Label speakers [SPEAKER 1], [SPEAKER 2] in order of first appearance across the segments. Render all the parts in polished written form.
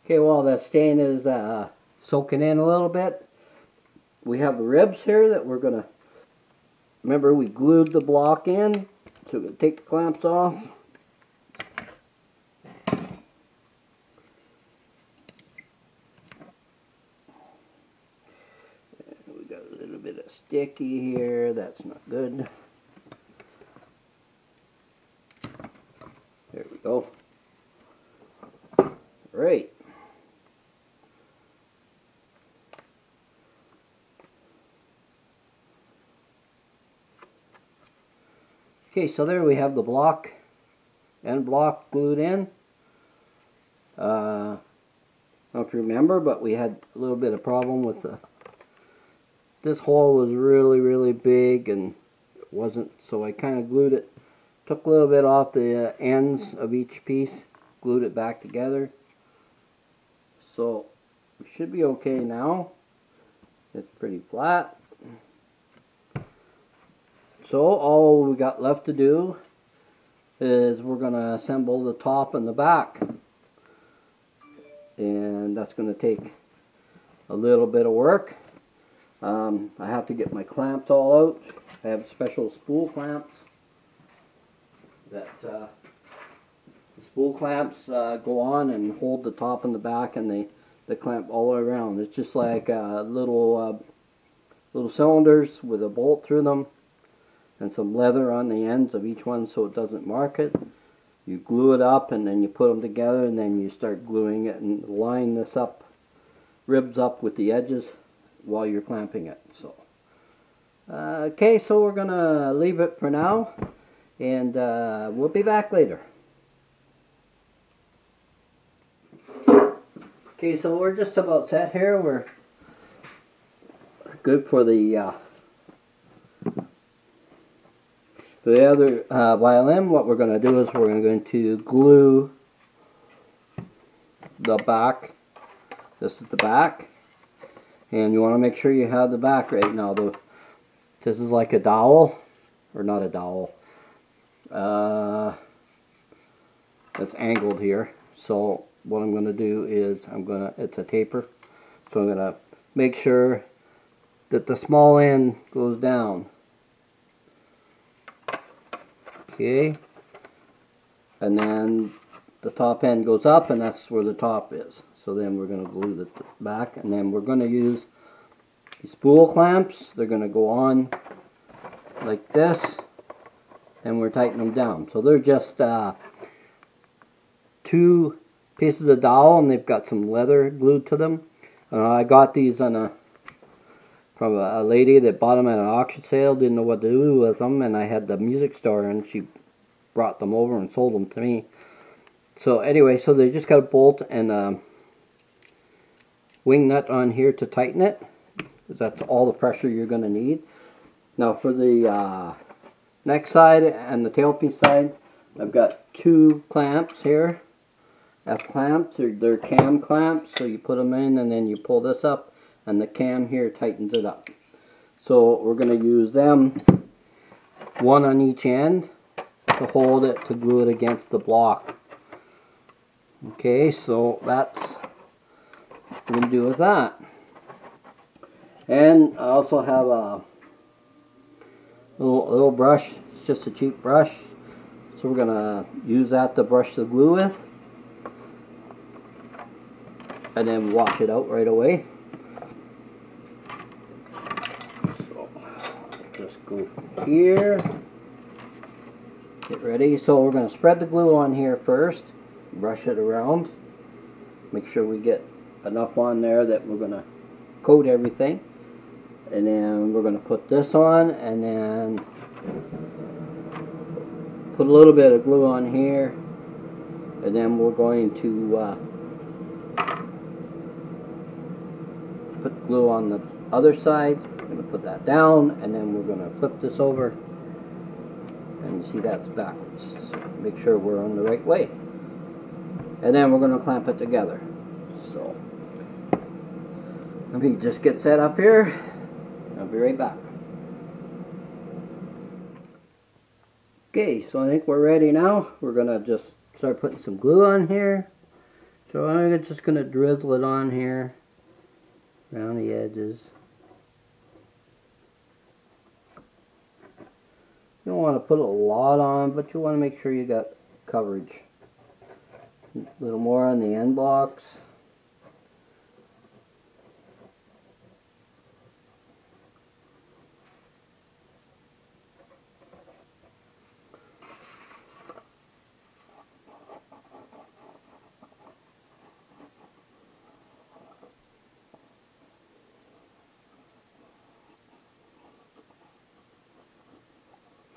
[SPEAKER 1] Okay, while that stain is soaking in a little bit, we have the ribs here that we're going to, remember we glued the block in, so we're going to take the clamps off. And we got a little bit of sticky here, that's not good. There we go. Right. Okay, so there we have the block, end block glued in. I don't know if you remember, but we had a little bit of problem with this hole was really big and it wasn't, so I kind of glued it, took a little bit off the ends of each piece, glued it back together. So we should be okay now. It's pretty flat. So all we got left to do is we're going to assemble the top and the back. And that's going to take a little bit of work. I have to get my clamps all out. I have special spool clamps. That the spool clamps go on and hold the top and the back, and they clamp all the way around. It's just like little cylinders with a bolt through them and some leather on the ends of each one so it doesn't mark it. You glue it up and then you put them together and then you start gluing it and line this up, ribs up with the edges while you're clamping it. So, okay, so we're gonna leave it for now and we'll be back later. Okay, so we're just about set here. We're good for the other violin. What we're going to do is we're going to glue the back. This is the back, and you want to make sure you have the back right now. This is like a dowel, or not a dowel. It's angled here. So what I'm going to do is it's a taper. So I'm going to make sure that the small end goes down. Okay, and then the top end goes up, and that's where the top is. So then we're going to glue the back, and then we're going to use the spool clamps. They're going to go on like this, and we're tightening them down. So they're just 2 pieces of dowel, and they've got some leather glued to them. I got these from a lady that bought them at an auction sale, didn't know what to do with them, and I had the music store and she brought them over and sold them to me. So anyway, so they just got a bolt and a wing nut on here to tighten it, because that's all the pressure you're going to need. Now for the neck side and the tailpiece side, I've got 2 clamps here, F-clamps. They're cam clamps, so you put them in and then you pull this up, and the cam here tightens it up. So we're going to use them, 1 on each end, to hold it, to glue it against the block. Okay, so that's what we're going to do with that. And I also have a little brush. It's just a cheap brush. So we're going to use that to brush the glue with. And then wash it out right away. Just go here, get ready. So we're going to spread the glue on here first, brush it around, make sure we get enough on there that we're going to coat everything, and then we're going to put this on, and then put a little bit of glue on here, and then we're going to put glue on the other side. I'm going to put that down, and then we're going to flip this over, and you see that's backwards. So make sure we're on the right way. And then we're going to clamp it together. So let me just get set up here. I'll be right back. Okay, so I think we're ready now. We're going to just start putting some glue on here. So I'm just going to drizzle it on here around the edges. You don't want to put a lot on, but you want to make sure you got coverage. A little more on the end blocks.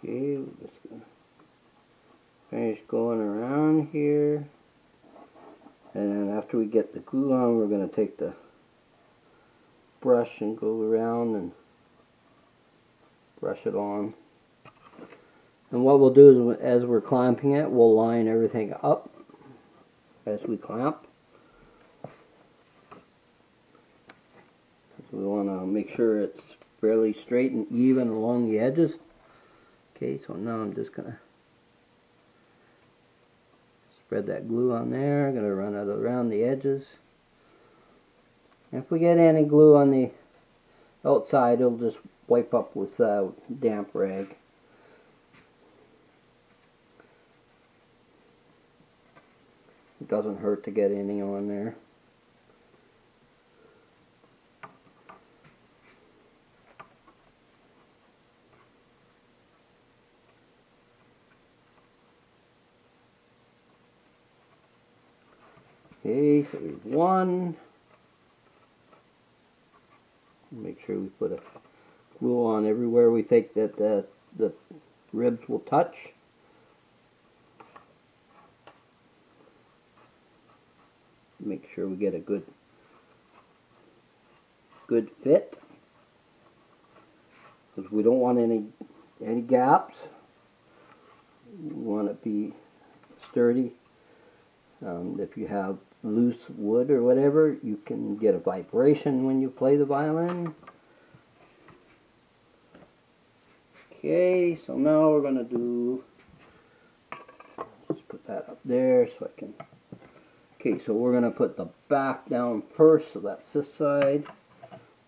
[SPEAKER 1] Okay, we're just going to finish going around here. And then after we get the glue on, we're going to take the brush and go around and brush it on. And what we'll do is, as we're clamping it, we'll line everything up as we clamp. So we want to make sure it's fairly straight and even along the edges. Okay, so now I'm just going to spread that glue on there. I'm going to run it around the edges. If we get any glue on the outside, it'll just wipe up with a damp rag. It doesn't hurt to get any on there. Okay, so there's one. Make sure we put a glue on everywhere we think that the ribs will touch. Make sure we get a good fit, because we don't want any gaps. We want it to be sturdy. If you have loose wood or whatever, you can get a vibration when you play the violin. Okay, so now we're going to do, just put that up there so I can, okay, so we're going to put the back down first, so that's this side.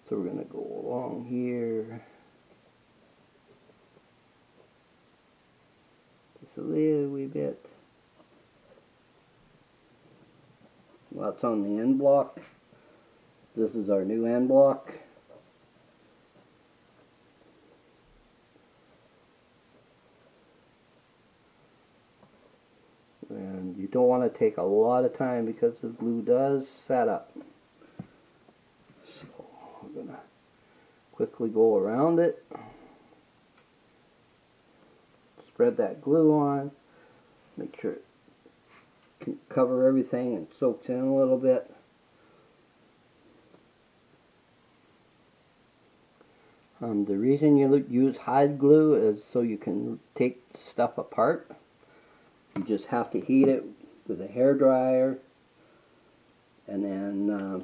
[SPEAKER 1] So we're going to go along here, just a little wee bit. Well, that's on the end block. This is our new end block. And you don't want to take a lot of time because the glue does set up. So we're going to quickly go around it. Spread that glue on. Make sure it can cover everything and soaks in a little bit. The reason you use hide glue is so you can take stuff apart. You just have to heat it with a hair dryer and then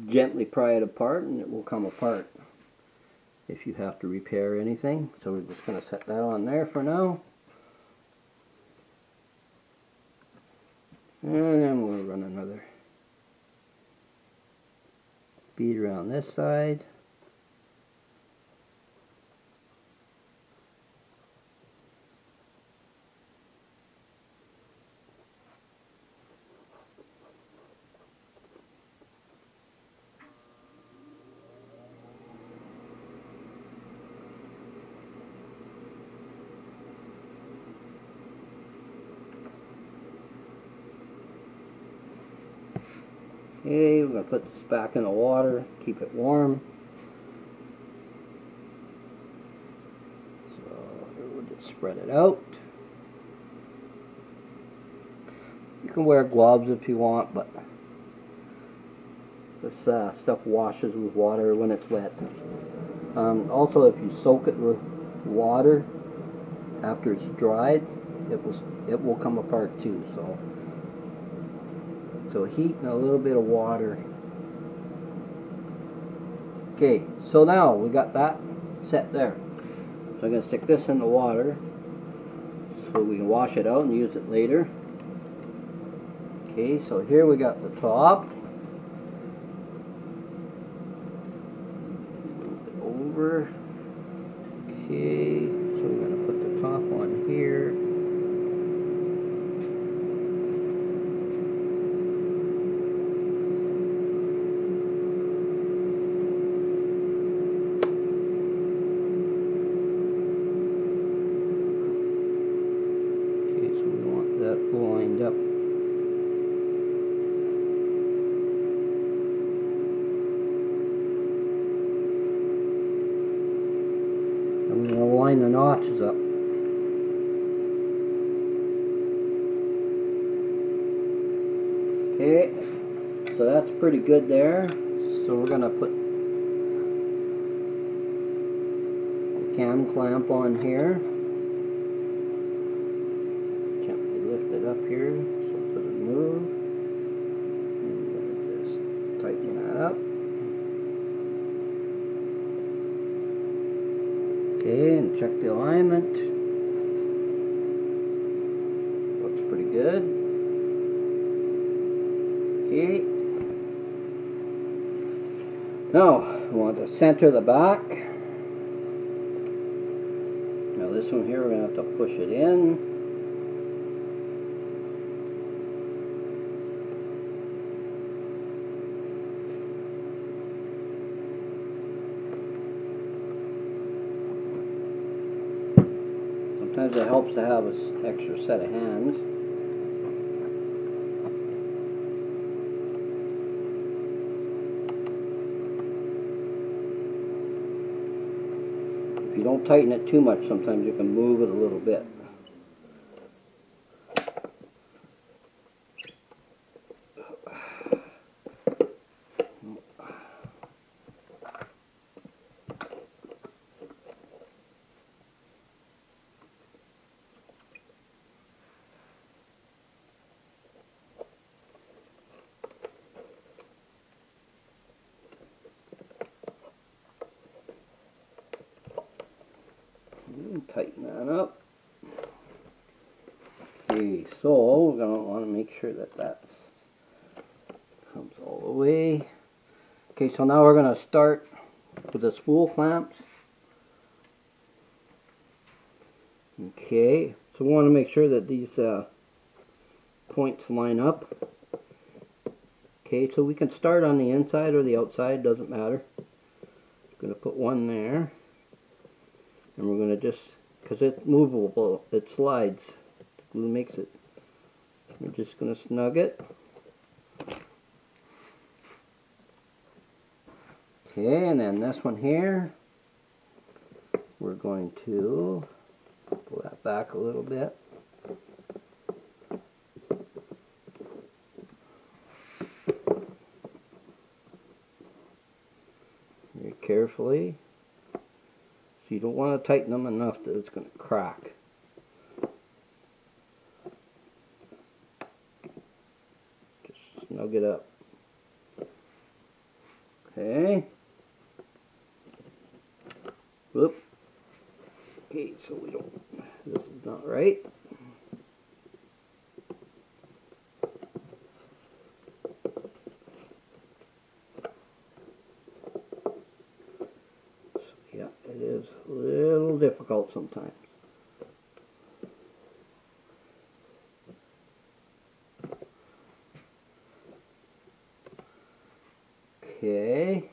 [SPEAKER 1] gently pry it apart, and it will come apart if you have to repair anything. So we're just going to set that on there for now. And then we'll run another bead around this side. Okay, we're going to put this back in the water, keep it warm. So we'll just spread it out. You can wear gloves if you want, but this stuff washes with water when it's wet. Also, if you soak it with water after it's dried, it will come apart too. So heat and a little bit of water. Okay, so now we got that set there. So I'm going to stick this in the water so we can wash it out and use it later. Okay, so here we got the top. Move it over. Okay, so we're going to put the top on here. Okay, so we want that lined up. I'm going to line the notches up. Okay, so that's pretty good there. So we're going to put the cam clamp on here. Gently lift it up here so it doesn't move. And we're going to just tighten that up. Okay, and check the alignment. Looks pretty good. Okay. Now, we want to center the back. Now this one here, we're going to have to push it in. Sometimes it helps to have an extra set of hands. If you don't tighten it too much, sometimes you can move it a little bit. Tighten that up. Okay, so we're going to want to make sure that that comes all the way. Okay, so now we're going to start with the spool clamps. Okay, so we want to make sure that these points line up. Okay, so we can start on the inside or the outside, doesn't matter. I'm going to put one there. And we're going to just, because it's movable, it slides. The glue makes it. We're just going to snug it. Okay, and then this one here, we're going to pull that back a little bit. Very carefully. So you don't want to tighten them enough that it's going to crack. Just snug it up. Okay. Whoop. Okay, so we don't, this is not right. Yeah, it is a little difficult sometimes. Okay.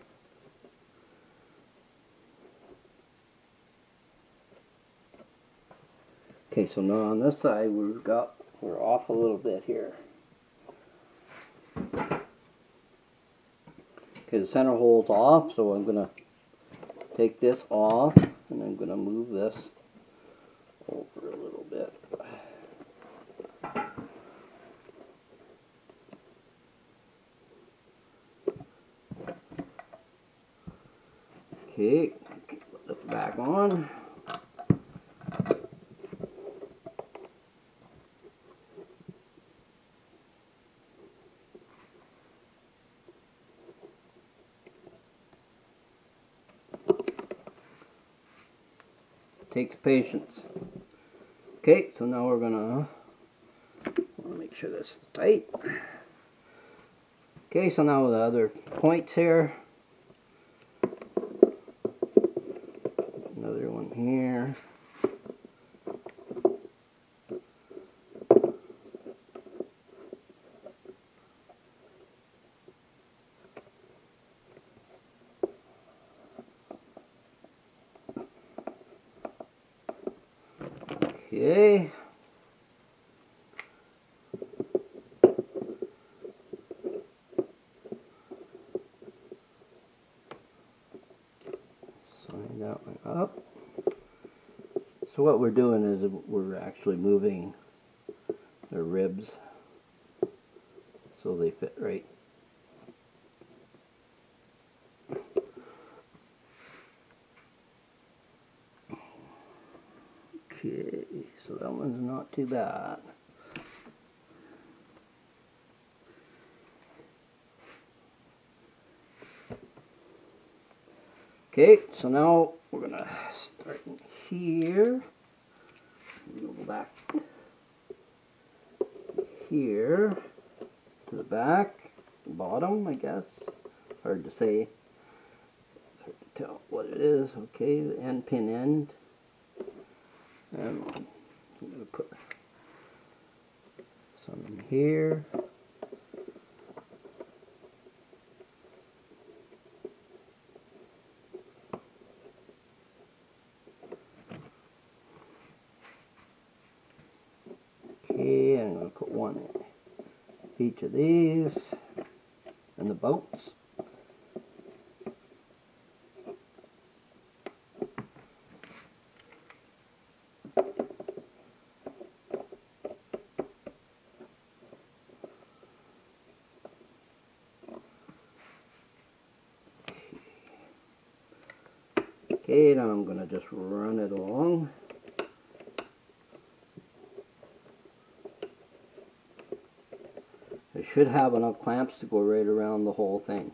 [SPEAKER 1] Okay, so now on this side we're off a little bit here. Okay, the center hole's off, so I'm gonna take this off and I'm gonna move this over a little bit. Okay, put this back on. Takes patience. Okay, so now we're gonna make make sure this is tight. Okay, so now the other points here. Another one here. Okay. Slide that one up. So what we're doing is we're actually moving the ribs so they fit right. Okay, so that one's not too bad. Okay, so now we're gonna start in here. We'll go back here to the back, bottom, I guess. Hard to say. It's hard to tell what it is. Okay, the end pin end. And I'm going to put some in here. Okay, I'm going to put one in each of these and the bolts. Okay, now I'm going to just run it along. I should have enough clamps to go right around the whole thing.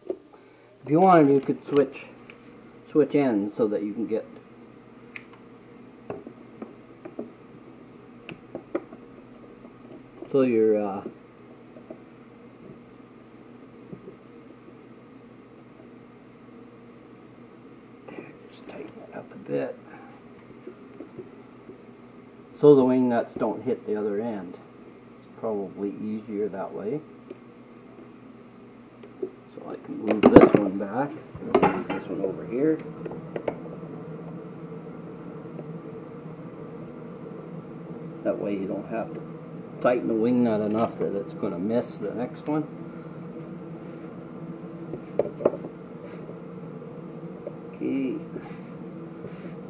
[SPEAKER 1] If you wanted, you could switch ends so that you can get so your just tighten it up a bit so the wing nuts don't hit the other end. It's probably easier that way. So I can move this one back, move this one over here. That way you don't have to tighten the wing nut enough that it's going to miss the next one. Okay,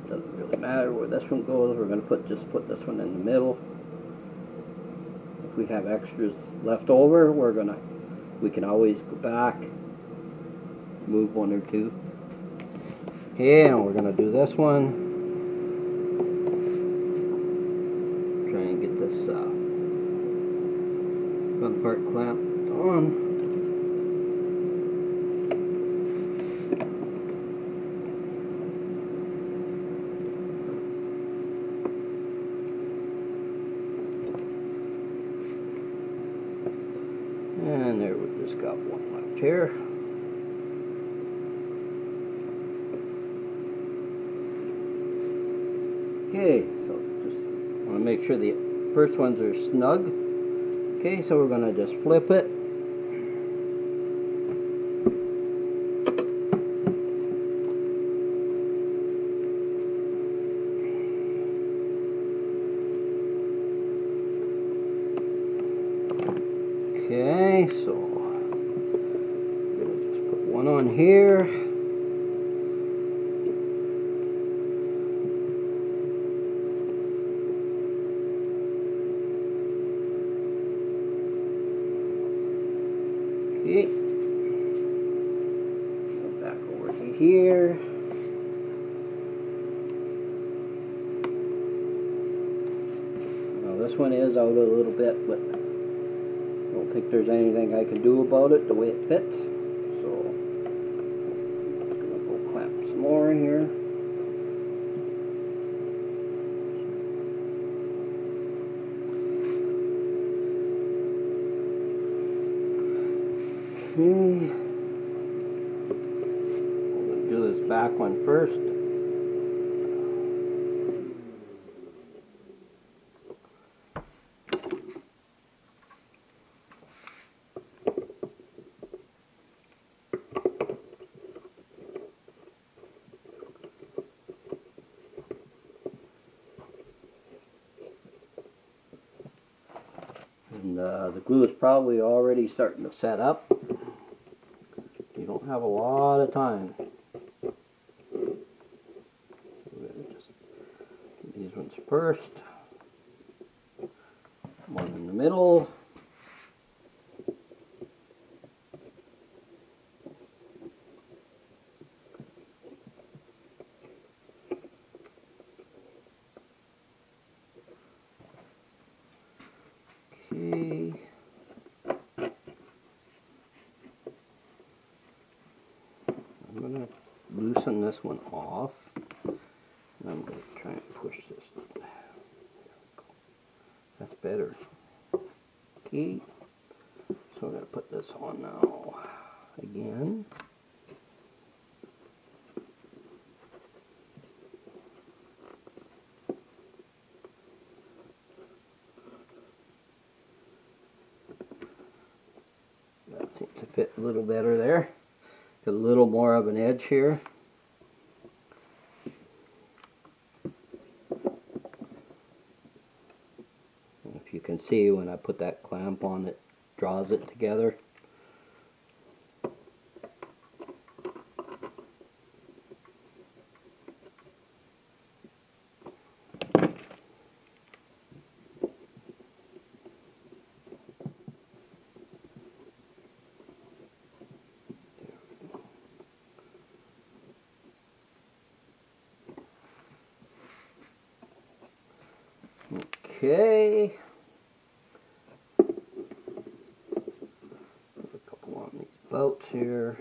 [SPEAKER 1] doesn't really matter where this one goes. We're going to just put this one in the middle. If we have extras left over, we can always go back, move one or two. Okay, and we're going to do this one. Try and get this front part clamped on. And there, we just got one left here. Okay, so just want to make sure the first ones are snug. Okay, so we're going to just flip it. Okay, so I'm going to just put one on here. Okay, go back over to here. Now this one is out a little bit, but I don't think there's anything I can do about it the way it fits. So I'm just going to go clamp some more in here. back one first. And the glue is probably already starting to set up. You don't have a lot of time. We're going to just do these ones first. One in the middle. Okay. I'm going to loosen this one off. And I'm going to try and push this. There we go. That's better. Okay. So I'm going to put this on now again. That seems to fit a little better there. Got a little more of an edge here. And if you can see, when I put that clamp on, it draws it together. Okay. Put a couple on these bolts here.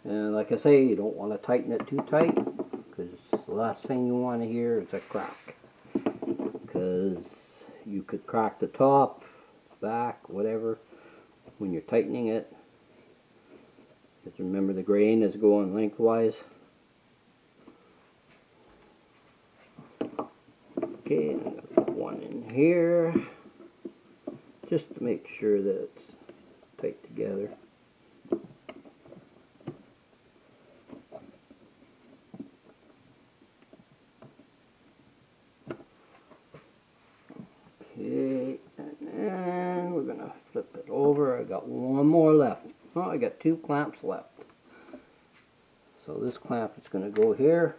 [SPEAKER 1] And like I say, you don't want to tighten it too tight, because the last thing you want to hear is a crack. Because you could crack the top, back, whatever, when you're tightening it. Just remember, the grain is going lengthwise. Okay, and I'm going to put one in here, just to make sure that it's tight together. Okay, and then we're going to flip it over. I got one more left. Oh, I got two clamps left. So this clamp is going to go here.